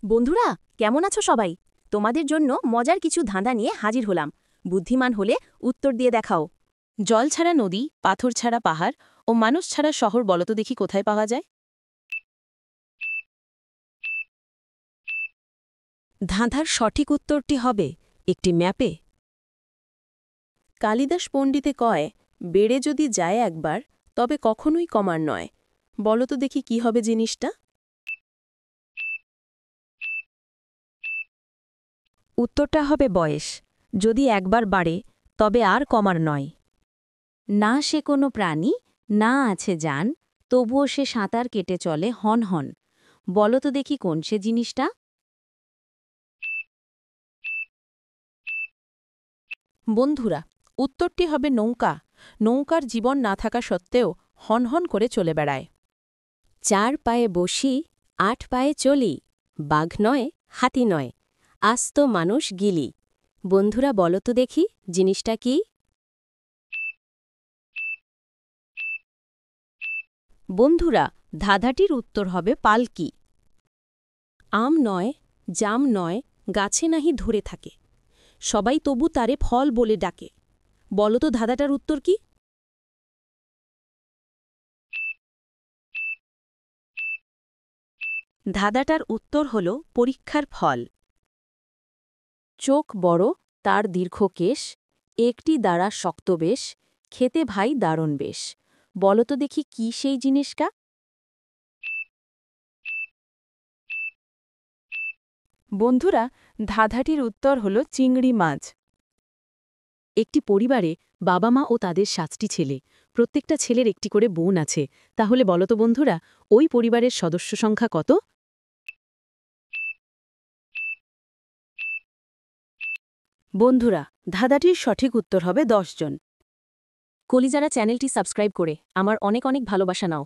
বন্ধুরা, কেমন আছো সবাই? তোমাদের জন্য মজার কিছু ধাঁধা নিয়ে হাজির হলাম। বুদ্ধিমান হলে উত্তর দিয়ে দেখাও। জল ছাড়া নদী, পাথর ছাড়া পাহাড় ও মানুষ ছাড়া শহর বলতো দেখি কোথায় পাওয়া যায়? ধাঁধার সঠিক উত্তরটি হবে একটি ম্যাপে। কালিদাস পণ্ডিতে কয়, বেড়ে যদি যায় একবার তবে কখনোই কমার নয়। বলতো দেখি কি হবে জিনিসটা? উত্তরটা হবে বয়স। যদি একবার বাড়ে তবে আর কমার নয়। না সে কোনো প্রাণী, না আছে জান, তবুও সে সাঁতার কেটে চলে হন হন। বলো তো দেখি কোন সে জিনিসটা? বন্ধুরা, উত্তরটি হবে নৌকা। নৌকার জীবন না থাকা সত্ত্বেও হনহন করে চলে বেড়ায়। 4 পায়ে বসি, 8 পায়ে চলি, বাঘ নয়, হাতি নয়, আস্ত মানুষ গিলি। বন্ধুরা, বলো তো দেখি জিনিসটা কি? বন্ধুরা, ধাঁধাটির উত্তর হবে পালকি। আম নয়, জাম নয়, গাছে নাহি ধরে থাকে, সবাই তবু তারে ফল বলে ডাকে। বলো তো ধাঁধাটার উত্তর কি? ধাঁধাটার উত্তর হল পরীক্ষার ফল। চোখ বড়, তার দীর্ঘ কেশ, একটি দ্বারা শক্ত বেশ, খেতে ভাই দারুণ বেশ। বলো তো দেখি কি সেই জিনিসটা? বন্ধুরা, ধাঁধাটির উত্তর হল চিংড়ি মাছ। একটি পরিবারে বাবা মা ও তাদের 7টি ছেলে। প্রত্যেকটা ছেলের একটি করে বোন আছে। তাহলে বলো তো বন্ধুরা, ওই পরিবারের সদস্য সংখ্যা কত? বন্ধুরা, ধাঁধাটির সঠিক উত্তর হবে 10 জন। কলিজারা চ্যানেলটি সাবস্ক্রাইব করে আমার অনেক অনেক ভালোবাসা নাও।